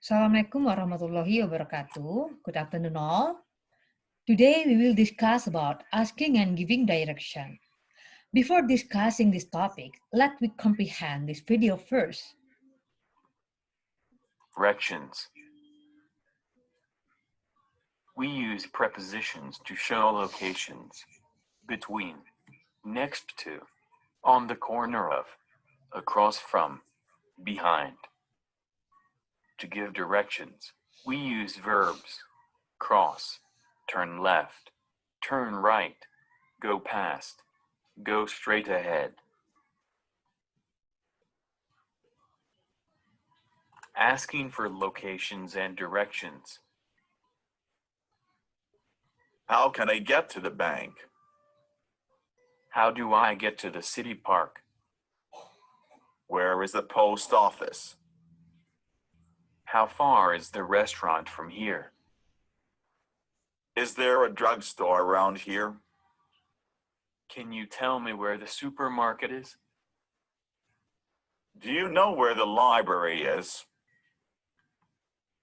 Assalamualaikum warahmatullahi wabarakatuh. Good afternoon all. Today we will discuss about asking and giving direction. Before discussing this topic, let me comprehend this video first. Directions. We use prepositions to show locations, between, next to, on the corner of, across from, behind. To give directions, we use verbs: cross, turn left, turn right, go past, go straight ahead. Asking for locations and directions. How can I get to the bank? How do I get to the city park? Where is the post office? How far is the restaurant from here? Is there a drugstore around here? Can you tell me where the supermarket is? Do you know where the library is?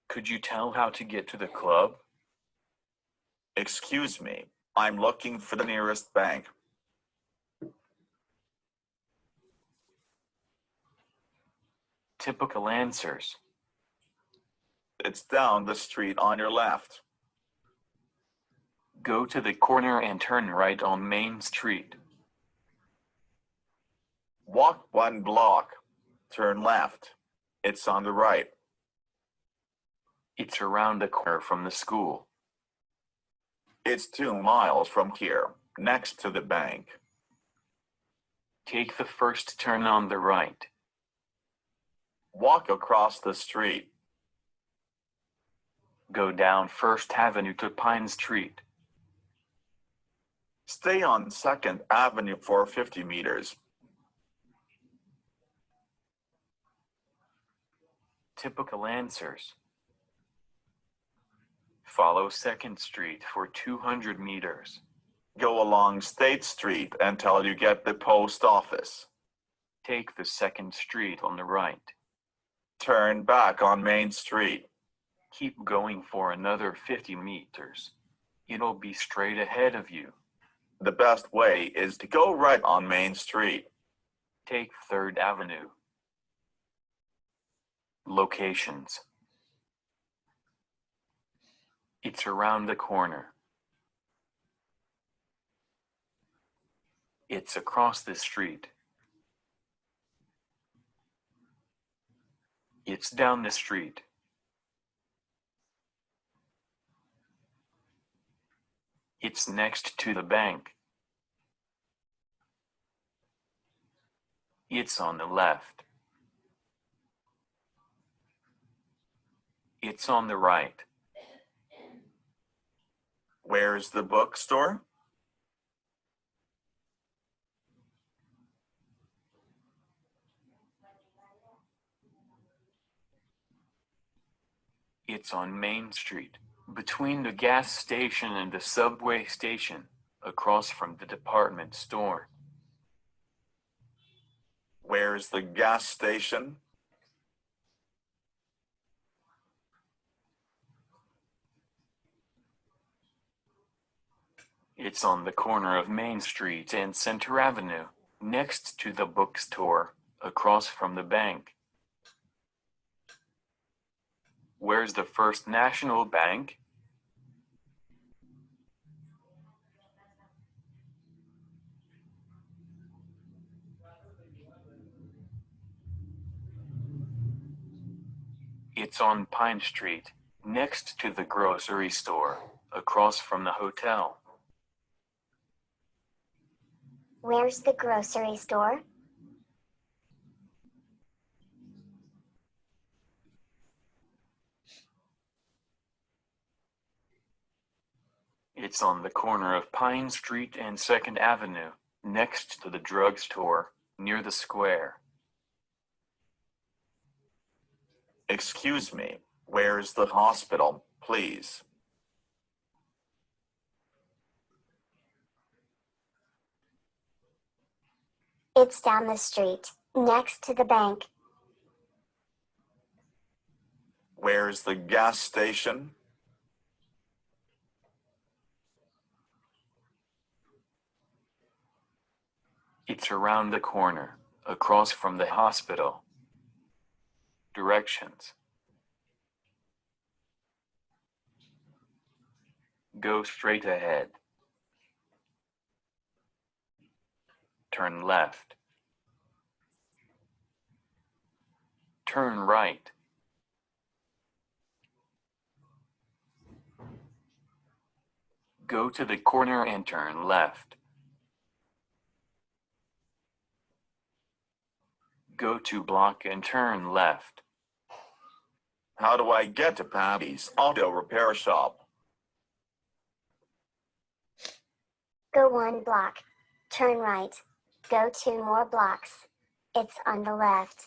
Could you tell how to get to the club? Excuse me, I'm looking for the nearest bank. Typical answers. It's down the street on your left. Go to the corner and turn right on Main Street. Walk 1 block. Turn left. It's on the right. It's around the corner from the school. It's 2 miles from here, next to the bank. Take the first turn on the right. Walk across the street. Go down First Avenue to Pine Street. Stay on 2nd Avenue for 50 meters. Typical answers. Follow 2nd Street for 200 meters. Go along State Street until you get the post office. Take the 2nd Street on the right. Turn back on Main Street. Keep going for another 50 meters. It'll be straight ahead of you. The best way is to go right on Main Street. Take 3rd Avenue. Locations. It's around the corner. It's across the street. It's down the street. It's next to the bank. It's on the left. It's on the right. Where's the bookstore? It's on Main Street, between the gas station and the subway station, across from the department store. Where's the gas station? It's on the corner of Main Street and Center Avenue, next to the bookstore, across from the bank. Where's the First National Bank? It's on Pine Street, next to the grocery store, across from the hotel. Where's the grocery store? It's on the corner of Pine Street and 2nd Avenue, next to the drugstore, near the square. Excuse me, where's the hospital, please? It's down the street, next to the bank. Where's the gas station? It's around the corner, across from the hospital. Directions. Go straight ahead. Turn left. Turn right. Go to the corner and turn left. Go to block and turn left. How do I get to Patty's Auto Repair Shop? Go 1 block. Turn right. Go 2 more blocks. It's on the left.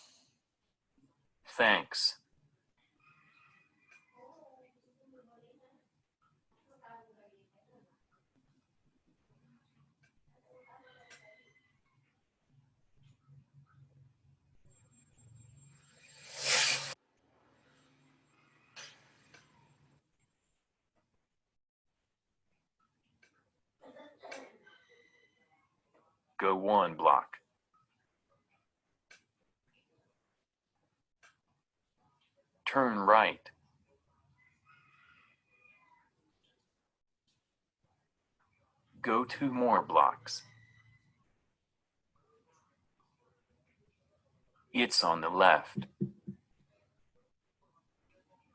Thanks. Go 1 block. Turn right. Go 2 more blocks. It's on the left.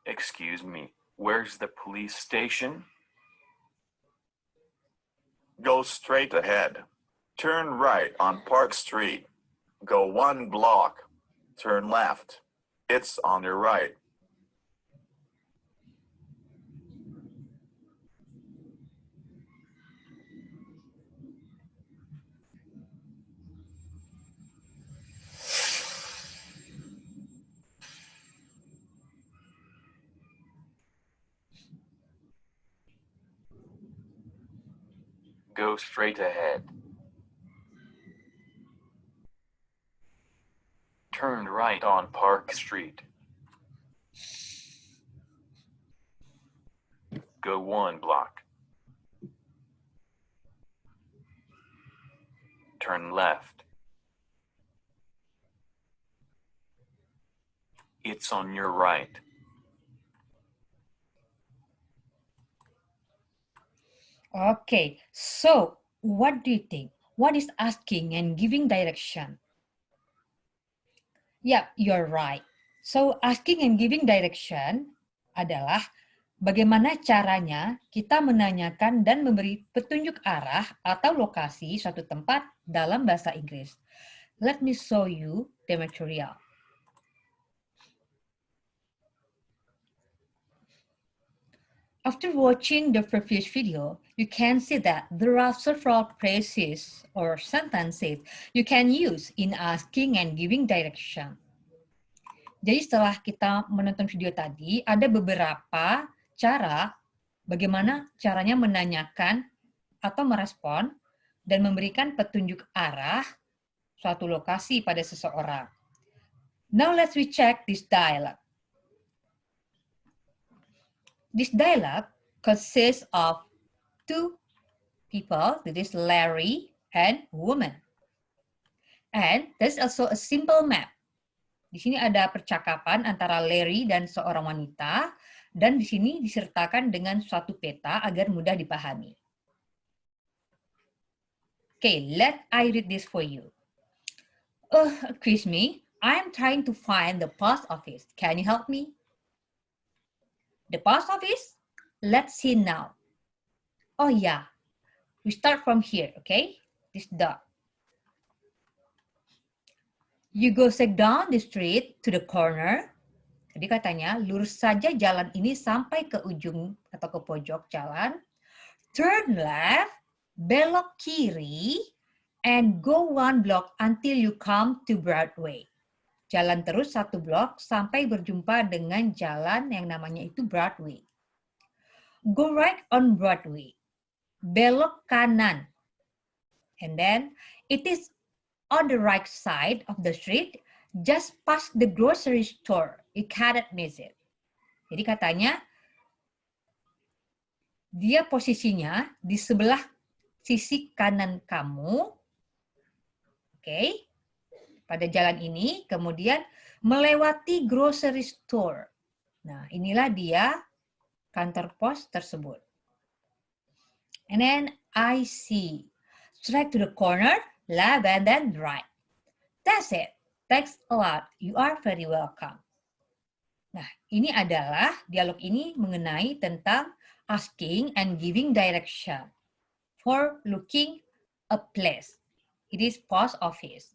Excuse me, where's the police station? Go straight ahead. Turn right on Park Street. Go 1 block. Turn left. It's on your right. Go straight ahead. Turn right on Park Street. Go 1 block. Turn left. It's on your right. Okay, so what do you think? What is asking and giving direction? Yep, you're right. So asking and giving direction adalah bagaimana caranya kita menanyakan dan memberi petunjuk arah atau lokasi suatu tempat dalam bahasa Inggris. Let me show you the material. After watching the previous video, you can see that there are several phrases or sentences you can use in asking and giving direction. Jadi setelah kita menonton video tadi, ada beberapa cara bagaimana caranya menanyakan atau merespon dan memberikan petunjuk arah suatu lokasi pada seseorang. Now let's recheck this dialogue. This dialogue consists of 2 people, that is Larry and woman. And there's also a simple map. Di sini ada percakapan antara Larry dan seorang wanita, dan di sini disertakan dengan suatu peta agar mudah dipahami. Okay, let I read this for you. Excuse me, I'm trying to find the post office. Can you help me? The post office? Let's see now. Oh yeah, we start from here, okay? This dot. You go straight down the street to the corner. Jadi katanya, lurus saja jalan ini sampai ke ujung atau ke pojok jalan. Turn left, belok kiri, and go 1 block until you come to Broadway. Jalan terus 1 blok sampai berjumpa dengan jalan yang namanya itu Broadway. Go right on Broadway. Belok kanan. And then it is on the right side of the street, just past the grocery store. You cannot miss it. Jadi katanya dia posisinya di sebelah sisi kanan kamu, oke, pada jalan ini, kemudian melewati grocery store. Nah, inilah dia kantor pos tersebut. And then I see. Straight to the corner, left, and then right. That's it. Thanks a lot. You are very welcome. Nah, ini adalah dialog ini mengenai tentang asking and giving direction for looking a place. It is post office.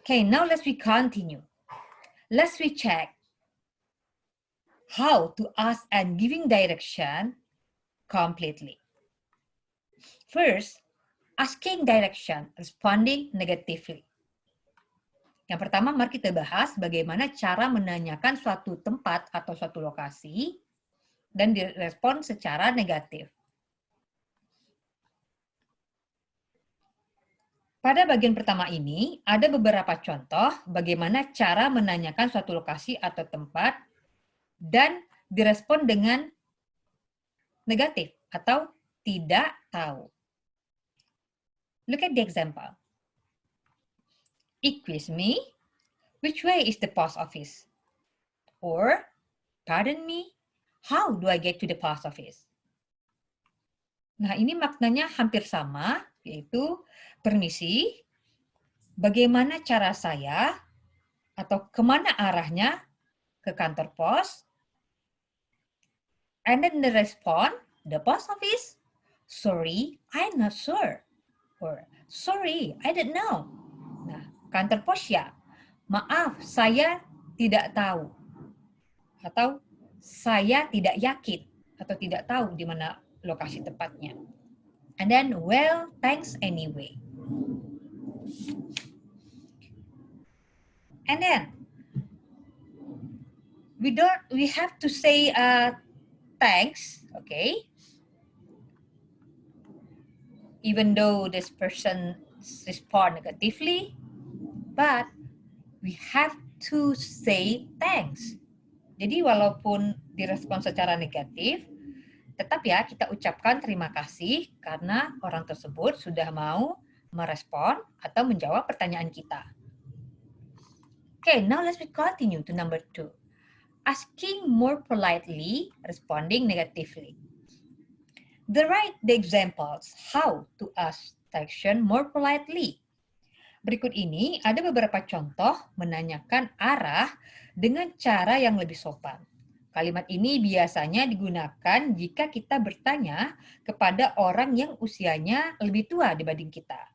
Okay, now let's continue. Let's check how to ask and giving direction completely. First, asking direction, responding negatively. Yang pertama, mari kita bahas bagaimana cara menanyakan suatu tempat atau suatu lokasi dan direspon secara negatif. Pada bagian pertama ini, ada beberapa contoh bagaimana cara menanyakan suatu lokasi atau tempat dan direspon dengan negatif atau tidak tahu. Look at the example. Excuse me, which way is the post office? Or, pardon me, how do I get to the post office? Nah, ini maknanya hampir sama, yaitu permisi, bagaimana cara saya atau kemana arahnya ke kantor pos? And then the response, the post office, sorry, I'm not sure. Or, sorry, I don't know. Nah, kantor pos ya, maaf, saya tidak tahu. Atau saya tidak yakin atau tidak tahu di mana lokasi tepatnya. And then, well, thanks anyway. And then, we have to say thanks, okay? Even though this person respond negatively, but we have to say thanks. Jadi walaupun direspon secara negatif, tetap ya kita ucapkan terima kasih karena orang tersebut sudah mau merespon atau menjawab pertanyaan kita. Okay, now let's continue to number 2. Asking more politely, responding negatively. Write the examples how to ask direction more politely. Berikut ini ada beberapa contoh menanyakan arah dengan cara yang lebih sopan. Kalimat ini biasanya digunakan jika kita bertanya kepada orang yang usianya lebih tua dibanding kita.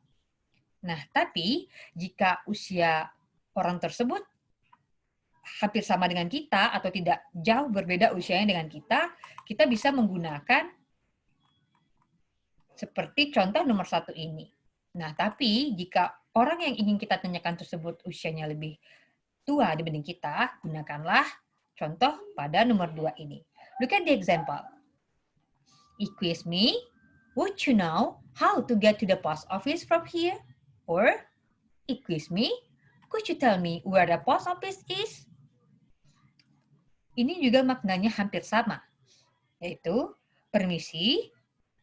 Nah, tapi jika usia orang tersebut hampir sama dengan kita atau tidak jauh berbeda usianya dengan kita bisa menggunakan seperti contoh nomor 1 ini. Nah, tapi jika orang yang ingin kita tanyakan tersebut usianya lebih tua dibanding kita, gunakanlah contoh pada nomor 2 ini. Look at the example. Excuse me, would you know how to get to the post office from here? Or, excuse me, could you tell me where the post office is? Ini juga maknanya hampir sama, yaitu permisi,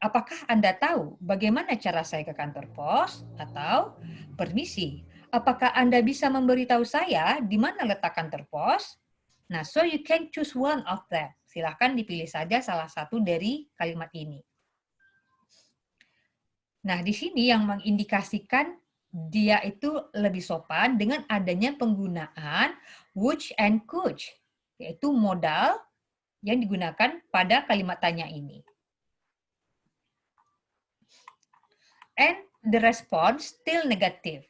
apakah Anda tahu bagaimana cara saya ke kantor pos? Atau permisi, apakah Anda bisa memberitahu saya di mana letak kantor pos? Nah, so you can choose one of them. Silahkan dipilih saja salah satu dari kalimat ini. Nah, di sini yang mengindikasikan dia itu lebih sopan dengan adanya penggunaan would and could, yaitu modal yang digunakan pada kalimat tanya ini. And the response still negative.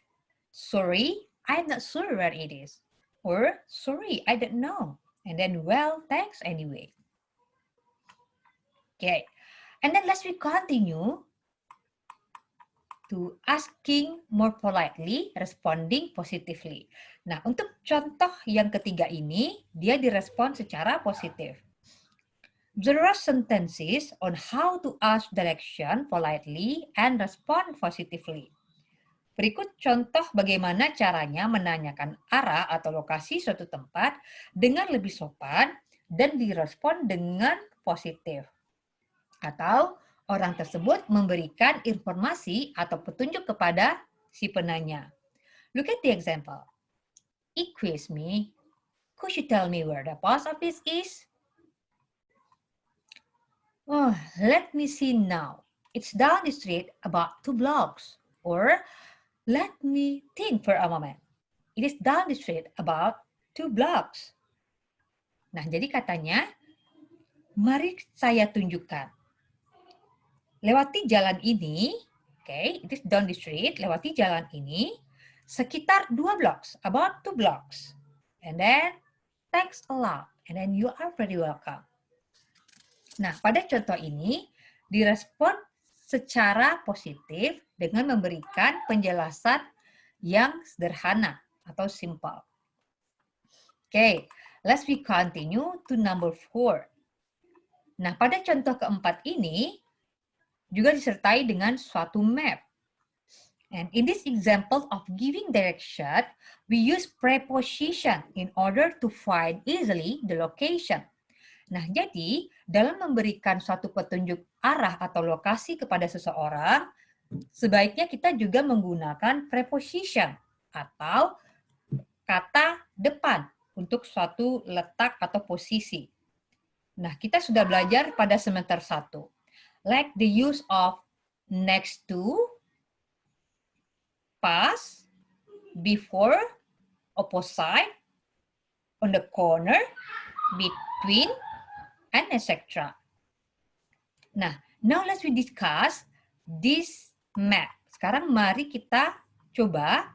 Sorry, I'm not sure where it is. Or, sorry, I don't know. And then, well, thanks anyway. Okay. And then let's continue to asking more politely, responding positively. Nah, untuk contoh yang ketiga ini, dia direspon secara positif. There are sentences on how to ask direction politely and respond positively. Berikut contoh bagaimana caranya menanyakan arah atau lokasi suatu tempat dengan lebih sopan dan direspon dengan positif. Atau orang tersebut memberikan informasi atau petunjuk kepada si penanya. Look at the example. Excuse me, could you tell me where the post office is? Oh, let me see now. It's down the street about 2 blocks. Or, let me think for a moment. It is down the street about 2 blocks. Nah, jadi katanya, mari saya tunjukkan. Lewati jalan ini, okay, it is down the street, lewati jalan ini, sekitar 2 blocks, about 2 blocks. And then, thanks a lot. And then you are very welcome. Nah, pada contoh ini, direspon secara positif dengan memberikan penjelasan yang sederhana atau simple. Okay, let's we continue to number 4. Nah, pada contoh keempat ini juga disertai dengan suatu map. And in this example of giving direction, we use preposition in order to find easily the location. Nah, jadi dalam memberikan suatu petunjuk arah atau lokasi kepada seseorang, sebaiknya kita juga menggunakan preposition atau kata depan untuk suatu letak atau posisi. Nah, kita sudah belajar pada semester 1. Like the use of next to, past, before, opposite, on the corner, between, and etc. Nah, now let's we discuss this map. Sekarang mari kita coba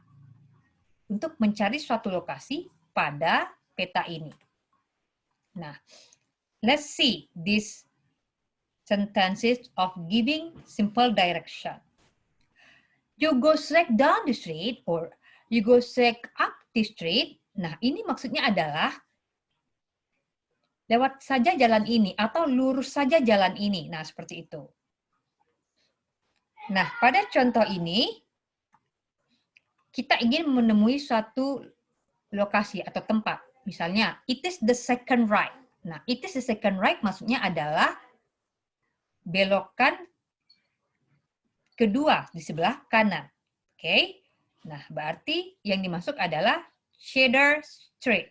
untuk mencari suatu lokasi pada peta ini. Nah, let's see these sentences of giving simple direction. You go straight down the street or you go straight up the street. Nah, ini maksudnya adalah lewat saja jalan ini atau lurus saja jalan ini. Nah, seperti itu. Nah, pada contoh ini, kita ingin menemui suatu lokasi atau tempat. Misalnya, it is the second right. Nah, it is the second right maksudnya adalah belokan kedua di sebelah kanan. Oke. Nah, berarti yang dimaksud adalah Cedar Street.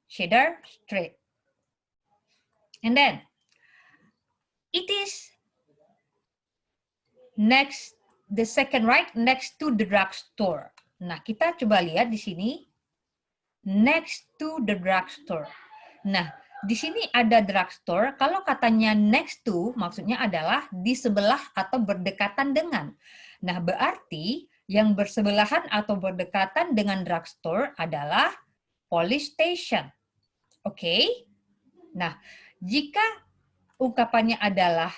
Cedar Street. And then, it is next, the second right next to the drugstore. Nah, kita coba lihat di sini, next to the drugstore. Nah, di sini ada drugstore. Kalau katanya next to, maksudnya adalah di sebelah atau berdekatan dengan. Nah, berarti yang bersebelahan atau berdekatan dengan drugstore adalah police station. Oke? Nah, jika ungkapannya adalah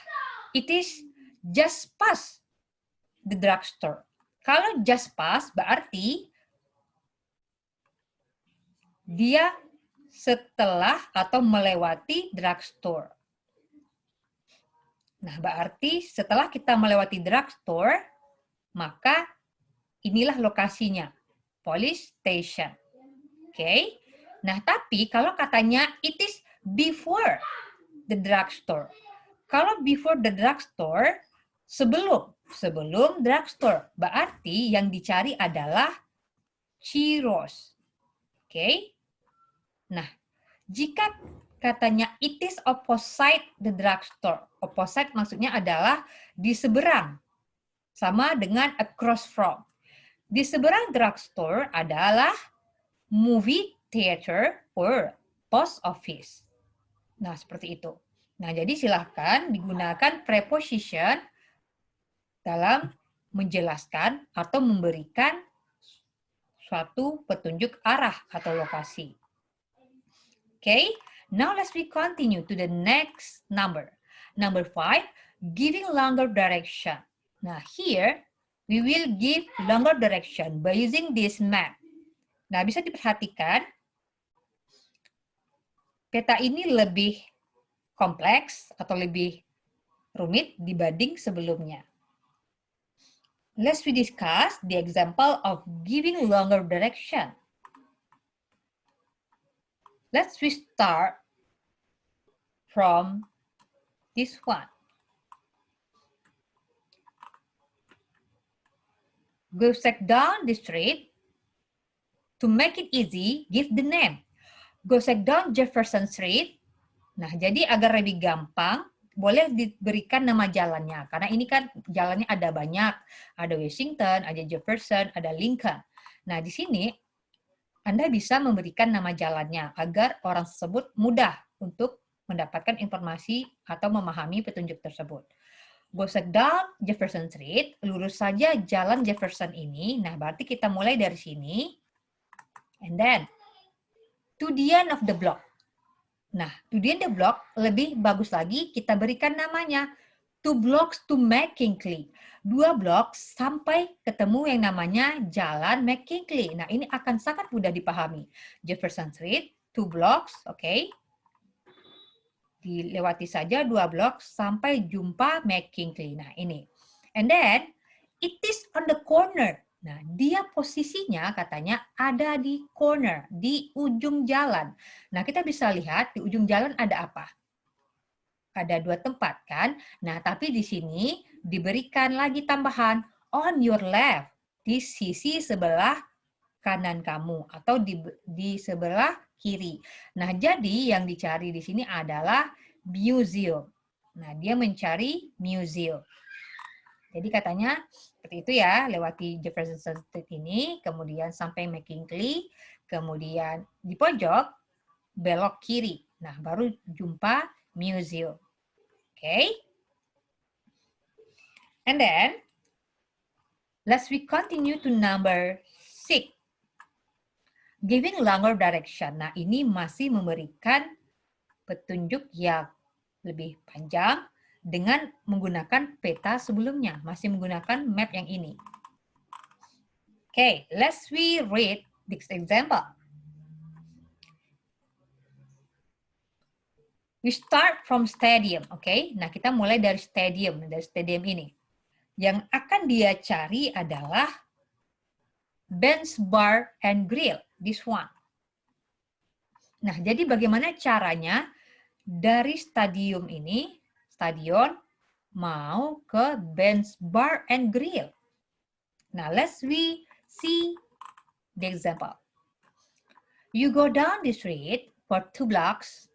it is just past the drugstore. Kalau just past berarti dia setelah atau melewati drugstore. Nah, berarti setelah kita melewati drugstore, maka inilah lokasinya, police station. Oke. Nah, tapi kalau katanya it is before the drugstore. Kalau before the drugstore, sebelum drugstore, berarti yang dicari adalah churros. Oke. Nah, jika katanya it is opposite the drugstore. Opposite maksudnya adalah di seberang. Sama dengan across from. Di seberang drugstore adalah movie theater or post office. Nah, seperti itu. Nah, jadi silahkan digunakan preposition dalam menjelaskan atau memberikan suatu petunjuk arah atau lokasi. Okay, now let's continue to the next number. Number 5, giving longer direction. Now here, we will give longer direction by using this map. Nah, bisa diperhatikan, peta ini lebih kompleks atau lebih rumit dibanding sebelumnya. let's we discuss the example of giving longer direction. Let's we start from this one. Go check down the street. To make it easy, give the name. Go check down Jefferson Street. Nah, jadi agar lebih gampang, boleh diberikan nama jalannya. Karena ini kan jalannya ada banyak. Ada Washington, ada Jefferson, ada Lincoln. Nah, di sini Anda bisa memberikan nama jalannya agar orang tersebut mudah untuk mendapatkan informasi atau memahami petunjuk tersebut. Go check down Jefferson Street, lurus saja jalan Jefferson ini. Nah, berarti kita mulai dari sini. And then, to the end of the block. Nah, to the end of the block, lebih bagus lagi kita berikan namanya. 2 blocks to McKinley. 2 blok sampai ketemu yang namanya Jalan McKinley. Nah, ini akan sangat mudah dipahami. Jefferson Street, 2 blocks, oke. Dilewati saja 2 blok sampai jumpa McKinley. Nah, ini. And then, it is on the corner. Nah, dia posisinya katanya ada di corner, di ujung jalan. Nah, kita bisa lihat di ujung jalan ada apa? Ada 2 tempat kan? Nah, tapi di sini diberikan lagi tambahan on your left, di sisi sebelah kanan kamu atau di sebelah kiri. Nah, jadi yang dicari di sini adalah museum. Nah, dia mencari museum. Jadi katanya seperti itu ya, lewati Jefferson Street ini, kemudian sampai McKinley, kemudian di pojok belok kiri. Nah, baru jumpa museum. Okay? And then, let's we continue to number 6. Giving longer direction. Nah, ini masih memberikan petunjuk yang lebih panjang dengan menggunakan peta sebelumnya. Masih menggunakan map yang ini. Okay, let's we read this example. We start from stadium, okay? Nah, kita mulai dari stadium ini. Yang akan dia cari adalah Ben's Bar and Grill, this one. Nah, jadi bagaimana caranya dari stadion mau ke Ben's Bar and Grill? Now, let's we see the example. You go down the street for 2 blocks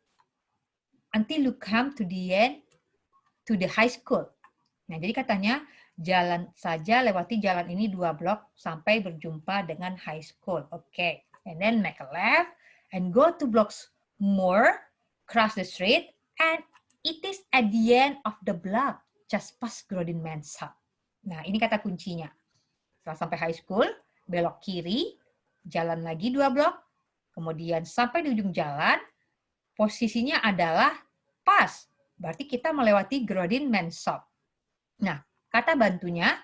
until you come to the end to the high school. Nah, jadi katanya jalan saja, lewati jalan ini 2 blok sampai berjumpa dengan high school. Okay. And then make a left and go 2 blocks more, cross the street, and it is at the end of the block, just past Grodin Men's Shop. Nah, ini kata kuncinya. Setelah sampai high school, belok kiri, jalan lagi 2 blok, kemudian sampai di ujung jalan, posisinya adalah pas. Berarti kita melewati Grodin Men's Shop. Nah, kata bantunya,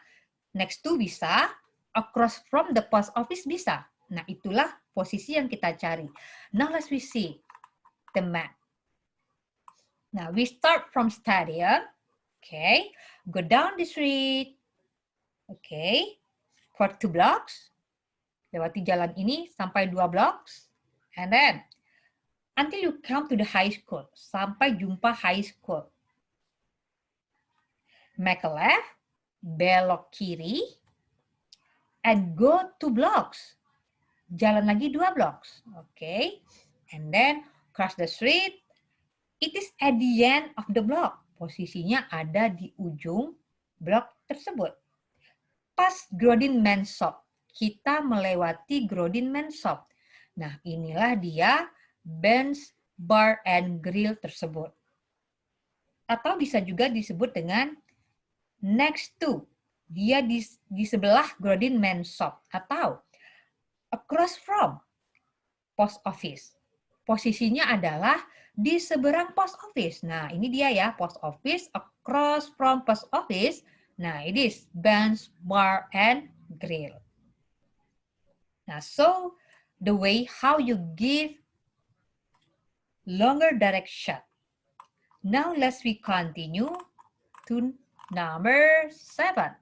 next to bisa, across from the post office bisa. Nah, itulah posisi yang kita cari. Now, let's we see the map. Now, we start from stadium. Okay. Go down the street. Okay. For 2 blocks. Lewati jalan ini sampai 2 blocks. And then, until you come to the high school. Sampai jumpa high school. Make a left. Belok kiri. And go 2 blocks. Jalan lagi 2 blocks. Okay. And then, cross the street. It is at the end of the block. Posisinya ada di ujung blok tersebut. Pas Grodin Men's Shop. Kita melewati Grodin Men's Shop. Nah, inilah dia Ben's Bar and Grill tersebut. Atau bisa juga disebut dengan next to. Dia di sebelah Grodin Men's Shop. Atau across from post office. Posisinya adalah di seberang post office. Nah, ini dia ya, post office, across from post office. Nah, it is Ben's Bar and Grill. Nah, so the way how you give longer direction. Now, let's we continue to number 7.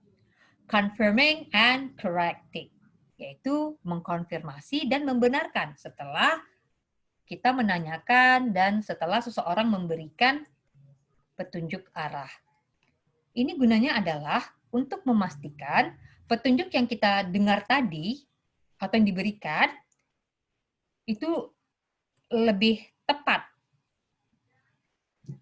confirming and correcting, yaitu mengkonfirmasi dan membenarkan setelah kita menanyakan dan setelah seseorang memberikan petunjuk arah. Ini gunanya adalah untuk memastikan petunjuk yang kita dengar tadi atau yang diberikan itu lebih tepat.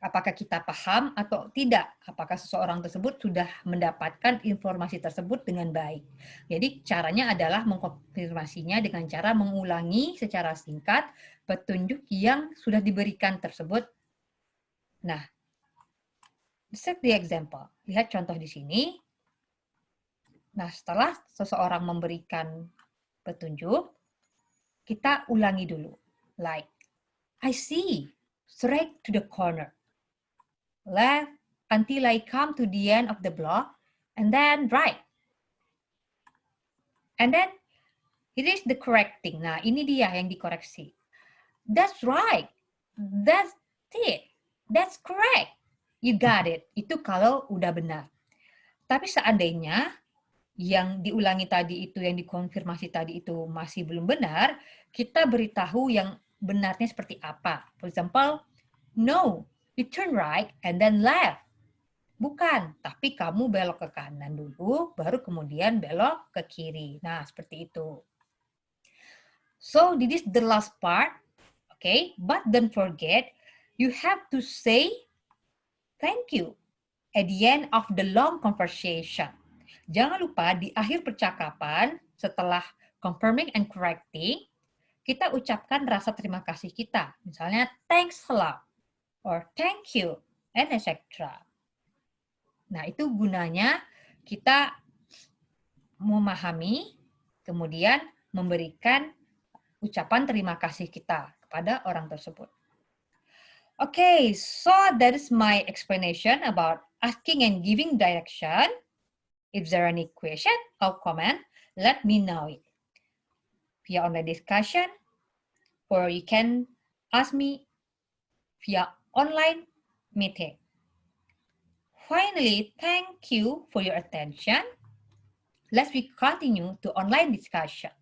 Apakah kita paham atau tidak? Apakah seseorang tersebut sudah mendapatkan informasi tersebut dengan baik? Jadi caranya adalah mengkonfirmasinya dengan cara mengulangi secara singkat petunjuk yang sudah diberikan tersebut. Nah, set the example. Lihat contoh di sini. Nah, setelah seseorang memberikan petunjuk, kita ulangi dulu. Like, I see, straight to the corner. Left until I come to the end of the block, and then right. And then, it is the correcting. Nah, ini dia yang dikoreksi. That's right. That's it. That's correct. You got it. Itu kalau udah benar. Tapi seandainya yang diulangi tadi itu, yang dikonfirmasi tadi itu masih belum benar, kita beritahu yang benarnya seperti apa. For example, no, you turn right and then left. Bukan, tapi kamu belok ke kanan dulu, baru kemudian belok ke kiri. Nah, seperti itu. So, this is the last part. Okay, but don't forget, you have to say thank you at the end of the long conversation. Jangan lupa di akhir percakapan, setelah confirming and correcting, kita ucapkan rasa terima kasih kita. Misalnya, thanks a lot, or thank you, and etc. Nah, itu gunanya kita memahami, kemudian memberikan ucapan terima kasih kita kepada orang tersebut. Okay, so that is my explanation about asking and giving direction. If there are any question or comment, let me know it via online discussion, or you can ask me via online meeting. Finally, thank you for your attention. Let's continue to online discussion.